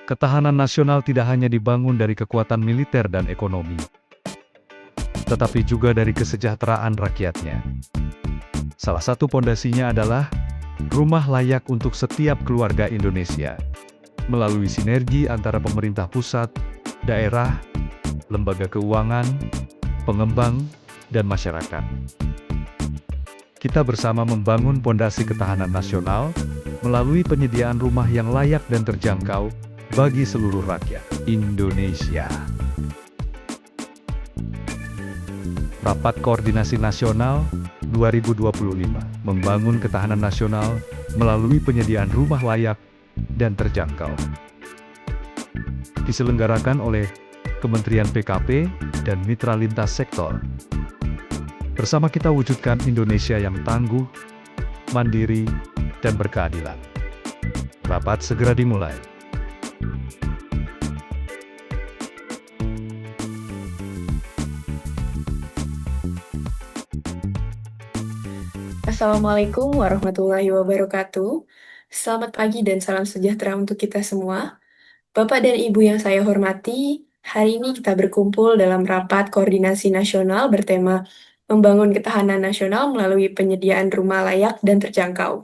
Ketahanan nasional tidak hanya dibangun dari kekuatan militer dan ekonomi, tetapi juga dari kesejahteraan rakyatnya. Salah satu pondasinya adalah rumah layak untuk setiap keluarga Indonesia, melalui sinergi antara pemerintah pusat, daerah, lembaga keuangan, pengembang, dan masyarakat. Kita bersama membangun pondasi ketahanan nasional melalui penyediaan rumah yang layak dan terjangkau bagi seluruh rakyat Indonesia. Rapat Koordinasi Nasional 2025 membangun ketahanan nasional melalui penyediaan rumah layak dan terjangkau. Diselenggarakan oleh Kementerian PKP dan Mitra Lintas Sektor. Bersama kita wujudkan Indonesia yang tangguh, mandiri, dan berkeadilan. Rapat segera dimulai. Assalamualaikum warahmatullahi wabarakatuh. Selamat pagi dan salam sejahtera untuk kita semua. Bapak dan Ibu yang saya hormati, hari ini kita berkumpul dalam rapat koordinasi nasional bertema Membangun Ketahanan Nasional melalui penyediaan rumah layak dan terjangkau.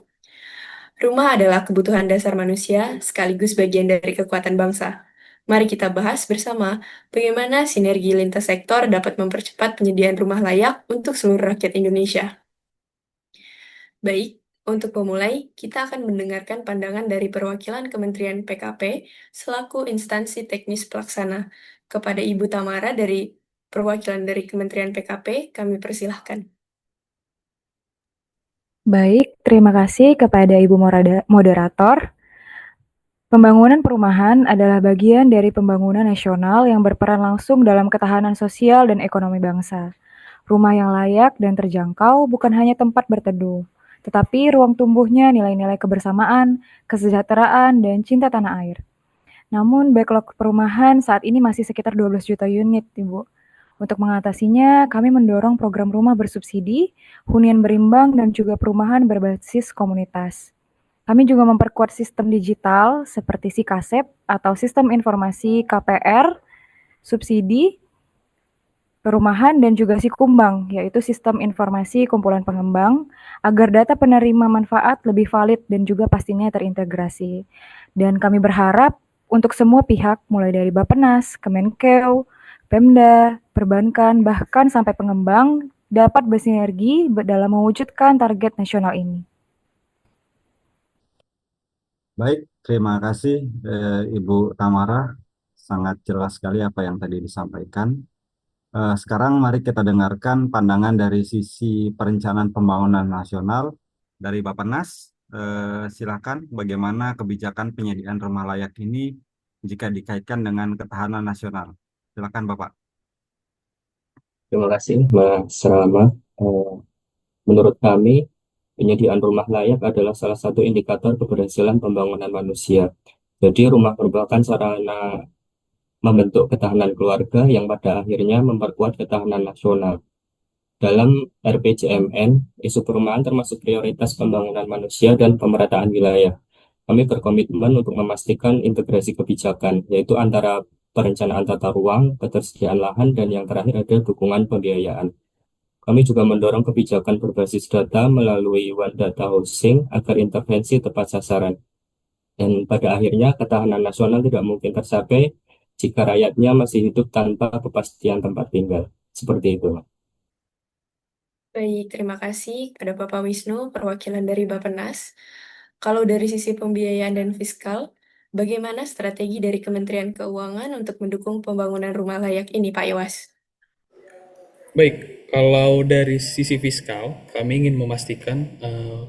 Rumah adalah kebutuhan dasar manusia sekaligus bagian dari kekuatan bangsa. Mari kita bahas bersama bagaimana sinergi lintas sektor dapat mempercepat penyediaan rumah layak untuk seluruh rakyat Indonesia. Baik, untuk memulai, kita akan mendengarkan pandangan dari perwakilan Kementerian PKP selaku instansi teknis pelaksana. Kepada Ibu Tamara dari perwakilan dari Kementerian PKP, kami persilahkan. Baik, terima kasih kepada Ibu Moderator. Pembangunan perumahan adalah bagian dari pembangunan nasional yang berperan langsung dalam ketahanan sosial dan ekonomi bangsa. Rumah yang layak dan terjangkau bukan hanya tempat berteduh, tetapi ruang tumbuhnya nilai-nilai kebersamaan, kesejahteraan, dan cinta tanah air. Namun, backlog perumahan saat ini masih sekitar 12 juta unit, Ibu. Untuk mengatasinya, kami mendorong program rumah bersubsidi, hunian berimbang, dan juga perumahan berbasis komunitas. Kami juga memperkuat sistem digital seperti SIKASEP atau Sistem Informasi KPR, subsidi, perumahan, dan juga SIKUMBANG, yaitu Sistem Informasi Kumpulan Pengembang, agar data penerima manfaat lebih valid dan juga pastinya terintegrasi. Dan kami berharap untuk semua pihak, mulai dari Bappenas, Kemenkeu, Pemda, perbankan, bahkan sampai pengembang, dapat bersinergi dalam mewujudkan target nasional ini. Baik, terima kasih Ibu Tamara. Sangat jelas sekali apa yang tadi disampaikan. Sekarang mari kita dengarkan pandangan dari sisi perencanaan pembangunan nasional dari Bappenas. Silakan bagaimana kebijakan penyediaan rumah layak ini jika dikaitkan dengan ketahanan nasional. Silakan Bapak. Terima kasih, Mas Rama. Eh, Menurut kami, penyediaan rumah layak adalah salah satu indikator keberhasilan pembangunan manusia. Jadi, rumah merupakan sarana membentuk ketahanan keluarga yang pada akhirnya memperkuat ketahanan nasional. Dalam RPJMN, isu perumahan termasuk prioritas pembangunan manusia dan pemerataan wilayah. Kami berkomitmen untuk memastikan integrasi kebijakan, yaitu antara perencanaan tata ruang, ketersediaan lahan, dan yang terakhir ada dukungan pembiayaan. Kami juga mendorong kebijakan berbasis data melalui One Data Housing agar intervensi tepat sasaran. Dan pada akhirnya ketahanan nasional tidak mungkin tercapai jika rakyatnya masih hidup tanpa kepastian tempat tinggal. Seperti itu. Baik, terima kasih kepada Bapak Wisnu, perwakilan dari Bappenas. Kalau dari sisi pembiayaan dan fiskal, bagaimana strategi dari Kementerian Keuangan untuk mendukung pembangunan rumah layak ini, Pak Iwas? Baik, kalau dari sisi fiskal, kami ingin memastikan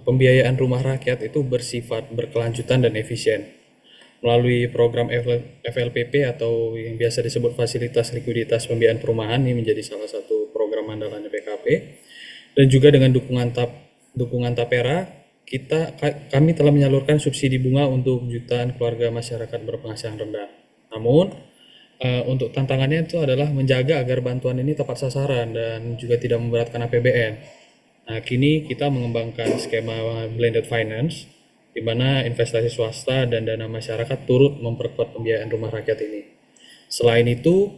pembiayaan rumah rakyat itu bersifat berkelanjutan dan efisien. Melalui program FLPP atau yang biasa disebut Fasilitas Likuiditas Pembiayaan Perumahan, ini menjadi salah satu program andalannya PKP. Dan juga dengan dukungan Tapera, kami telah menyalurkan subsidi bunga untuk jutaan keluarga masyarakat berpenghasilan rendah. Namun, untuk tantangannya itu adalah menjaga agar bantuan ini tepat sasaran dan juga tidak memberatkan APBN. Nah, kini kita mengembangkan skema blended finance di mana investasi swasta dan dana masyarakat turut memperkuat pembiayaan rumah rakyat ini. Selain itu,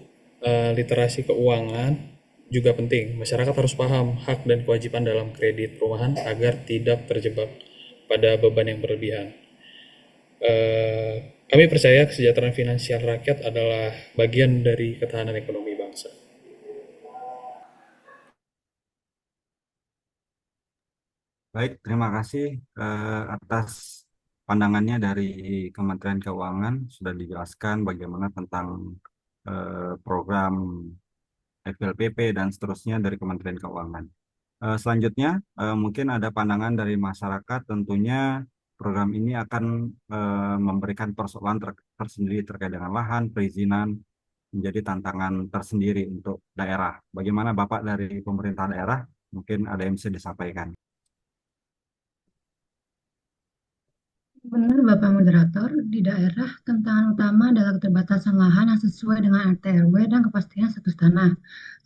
literasi keuangan juga penting. Masyarakat harus paham hak dan kewajiban dalam kredit perumahan agar tidak terjebak pada beban yang berlebihan. Kami percaya kesejahteraan finansial rakyat adalah bagian dari ketahanan ekonomi bangsa. Baik, terima kasih atas pandangannya dari Kementerian Keuangan. Sudah dijelaskan bagaimana tentang program FLPP dan seterusnya dari Kementerian Keuangan. Selanjutnya, mungkin ada pandangan dari masyarakat. Tentunya program ini akan memberikan persoalan tersendiri terkait dengan lahan, perizinan, menjadi tantangan tersendiri untuk daerah. Bagaimana Bapak dari pemerintah daerah? Mungkin ada yang bisa disampaikan. Benar Bapak Moderator, di daerah tantangan utama adalah keterbatasan lahan yang sesuai dengan RT RW dan kepastian status tanah.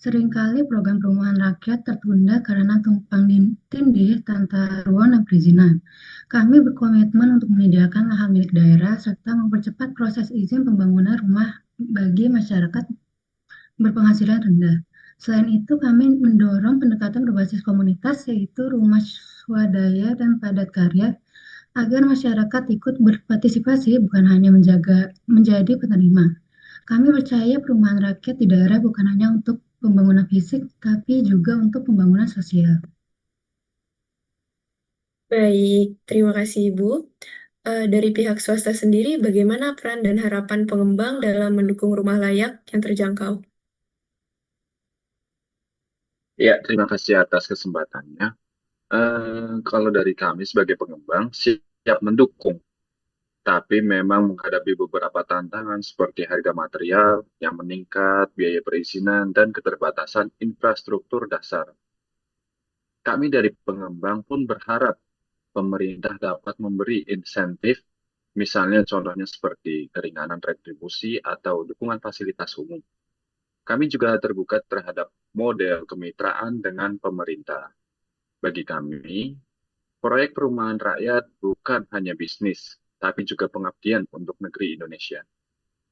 Seringkali program perumahan rakyat tertunda karena tumpang tindih tata ruang dan perizinan. Kami berkomitmen untuk menyediakan lahan milik daerah serta mempercepat proses izin pembangunan rumah bagi masyarakat berpenghasilan rendah. Selain itu, kami mendorong pendekatan berbasis komunitas, yaitu rumah swadaya dan padat karya, agar masyarakat ikut berpartisipasi bukan hanya menjadi penerima. Kami percaya perumahan rakyat di daerah bukan hanya untuk pembangunan fisik, tapi juga untuk pembangunan sosial. Baik, terima kasih Ibu. Dari pihak swasta sendiri, bagaimana peran dan harapan pengembang dalam mendukung rumah layak yang terjangkau? Ya, terima kasih atas kesempatannya. Kalau dari kami sebagai pengembang, siap mendukung, tapi memang menghadapi beberapa tantangan seperti harga material yang meningkat, biaya perizinan, dan keterbatasan infrastruktur dasar. Kami dari pengembang pun berharap pemerintah dapat memberi insentif, misalnya contohnya seperti keringanan retribusi atau dukungan fasilitas umum. Kami juga terbuka terhadap model kemitraan dengan pemerintah. Bagi kami, proyek perumahan rakyat bukan hanya bisnis, tapi juga pengabdian untuk negeri Indonesia.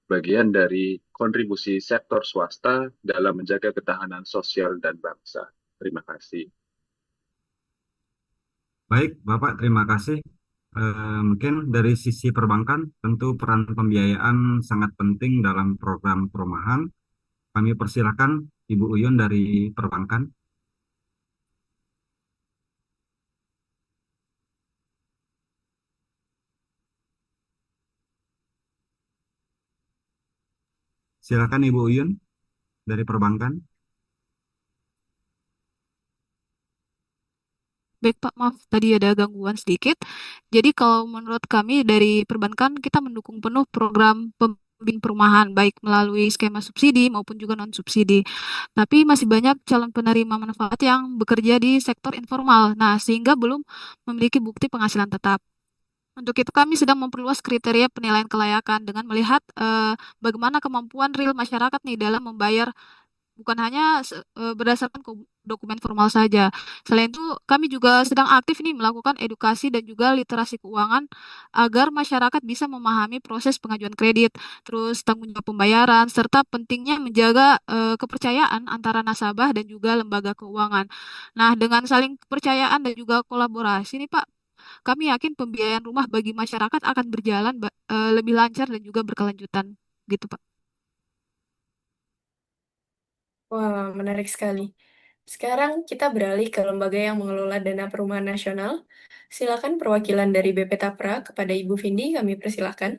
Bagian dari kontribusi sektor swasta dalam menjaga ketahanan sosial dan bangsa. Terima kasih. Baik, Bapak, terima kasih. Mungkin dari sisi perbankan, tentu peran pembiayaan sangat penting dalam program perumahan. Kami persilakan Ibu Uyun dari perbankan. Silakan Ibu Uyun dari perbankan. Baik Pak, maaf tadi ada gangguan sedikit. Jadi kalau menurut kami dari perbankan kita mendukung penuh program pembimbing perumahan baik melalui skema subsidi maupun juga non subsidi. Tapi masih banyak calon penerima manfaat yang bekerja di sektor informal. Nah, sehingga belum memiliki bukti penghasilan tetap. Untuk itu kami sedang memperluas kriteria penilaian kelayakan dengan melihat bagaimana kemampuan real masyarakat nih dalam membayar bukan hanya berdasarkan dokumen formal saja. Selain itu, kami juga sedang aktif nih melakukan edukasi dan juga literasi keuangan agar masyarakat bisa memahami proses pengajuan kredit, terus tanggung jawab pembayaran, serta pentingnya menjaga kepercayaan antara nasabah dan juga lembaga keuangan. Nah, dengan saling kepercayaan dan juga kolaborasi nih Pak, kami yakin pembiayaan rumah bagi masyarakat akan berjalan lebih lancar dan juga berkelanjutan. Gitu Pak. Wah, menarik sekali. Sekarang kita beralih ke lembaga yang mengelola dana perumahan nasional. Silakan perwakilan dari BP Tapra kepada Ibu Vindi, kami persilahkan.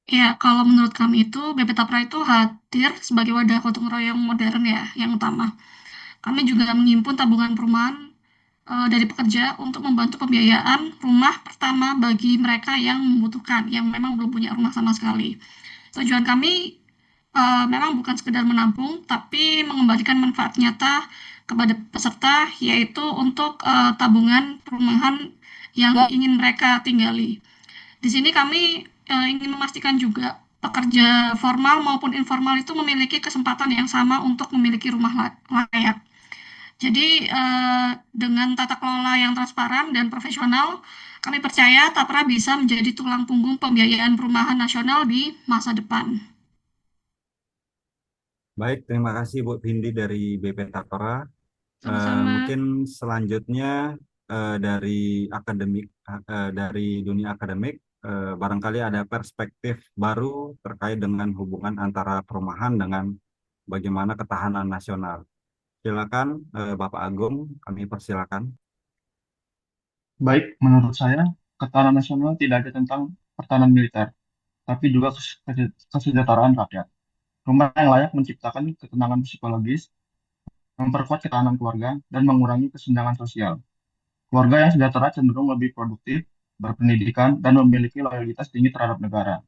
Ya, kalau menurut kami itu BP Tapra itu hadir sebagai wadah gotong royong modern ya, yang utama. Kami juga menghimpun tabungan perumahan dari pekerja untuk membantu pembiayaan rumah pertama bagi mereka yang membutuhkan, yang memang belum punya rumah sama sekali. Tujuan kami memang bukan sekedar menampung, tapi mengembalikan manfaat nyata kepada peserta, yaitu untuk tabungan perumahan yang ingin mereka tinggali. Di sini kami ingin memastikan juga pekerja formal maupun informal itu memiliki kesempatan yang sama untuk memiliki rumah layak. Jadi dengan tata kelola yang transparan dan profesional, Kami percaya Tapra bisa menjadi tulang punggung pembiayaan perumahan nasional di masa depan. Baik, terima kasih Bu Vindi dari BP Tapra. Sama-sama. Mungkin selanjutnya dari akademik, dari dunia akademik, barangkali ada perspektif baru terkait dengan hubungan antara perumahan dengan bagaimana ketahanan nasional. Silakan, Bapak Agung, kami persilakan. Baik, menurut saya, ketahanan nasional tidak hanya tentang pertahanan militer, tapi juga kesejahteraan rakyat. Rumah yang layak menciptakan ketenangan psikologis, memperkuat ketahanan keluarga, dan mengurangi kesenjangan sosial. Keluarga yang sejahtera cenderung lebih produktif, berpendidikan, dan memiliki loyalitas tinggi terhadap negara.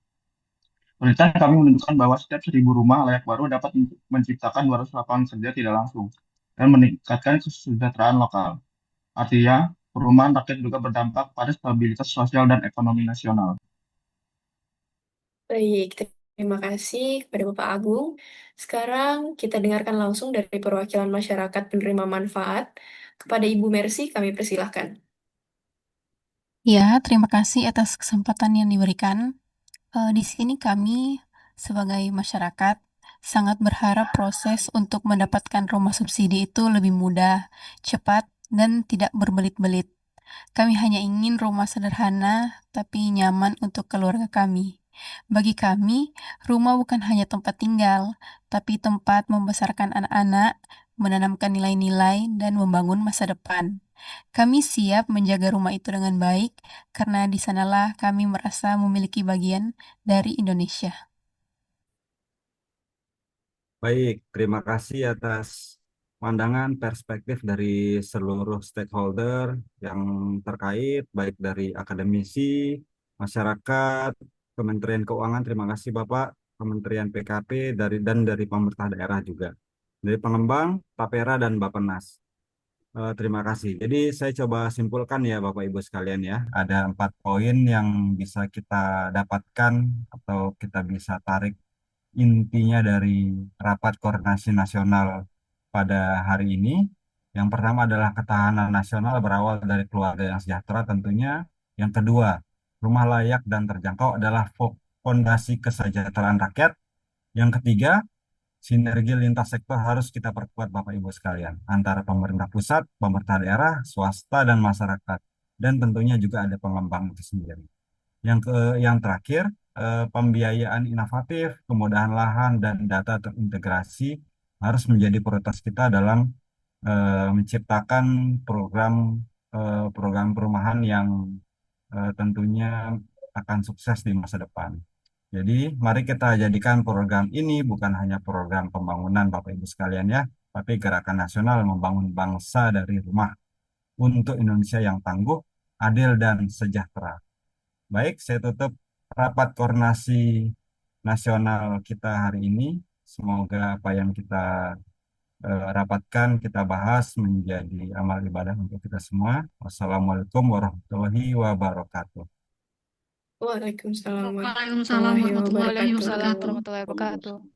Penelitian kami menunjukkan bahwa setiap 1.000 rumah layak baru dapat menciptakan 200 lapangan kerja tidak langsung dan meningkatkan kesejahteraan lokal. Artinya, perumahan rakyat juga berdampak pada stabilitas sosial dan ekonomi nasional. Baik, terima kasih kepada Bapak Agung. Sekarang kita dengarkan langsung dari perwakilan masyarakat penerima manfaat. Kepada Ibu Mercy, kami persilahkan. Ya, terima kasih atas kesempatan yang diberikan. Di sini kami sebagai masyarakat sangat berharap proses untuk mendapatkan rumah subsidi itu lebih mudah, cepat, dan tidak berbelit-belit. Kami hanya ingin rumah sederhana tapi nyaman untuk keluarga kami. Bagi kami, rumah bukan hanya tempat tinggal, tapi tempat membesarkan anak-anak, menanamkan nilai-nilai, dan membangun masa depan. Kami siap menjaga rumah itu dengan baik, karena di sanalah kami merasa memiliki bagian dari Indonesia. Baik, terima kasih atas pandangan perspektif dari seluruh stakeholder yang terkait, baik dari akademisi, masyarakat, Kementerian Keuangan, terima kasih Bapak, Kementerian PKP, dan dari pemerintah daerah juga, dari pengembang, Tapera, dan Bappenas. Terima kasih. Jadi saya coba simpulkan ya Bapak Ibu sekalian ya, ada 4 poin yang bisa kita dapatkan atau kita bisa tarik intinya dari rapat koordinasi nasional pada hari ini. Yang pertama adalah ketahanan nasional berawal dari keluarga yang sejahtera tentunya. Yang kedua, rumah layak dan terjangkau adalah fondasi kesejahteraan rakyat. Yang ketiga, sinergi lintas sektor harus kita perkuat Bapak Ibu sekalian antara pemerintah pusat, pemerintah daerah, swasta dan masyarakat. Dan tentunya juga ada pengembang itu sendiri. Yang terakhir, pembiayaan inovatif, kemudahan lahan dan data terintegrasi harus menjadi prioritas kita dalam menciptakan program perumahan yang tentunya akan sukses di masa depan. Jadi, mari kita jadikan program ini bukan hanya program pembangunan Bapak Ibu sekalian ya, tapi gerakan nasional membangun bangsa dari rumah untuk Indonesia yang tangguh, adil dan sejahtera. Baik, saya tutup rapat koordinasi nasional kita hari ini. Semoga apa yang kita rapatkan, kita bahas menjadi amal ibadah untuk kita semua. Wassalamualaikum warahmatullahi wabarakatuh. Waalaikumsalam Waalaikumsalam warahmatullahi warahmatullahi wabarakatuh. warahmatullahi wabarakatuh.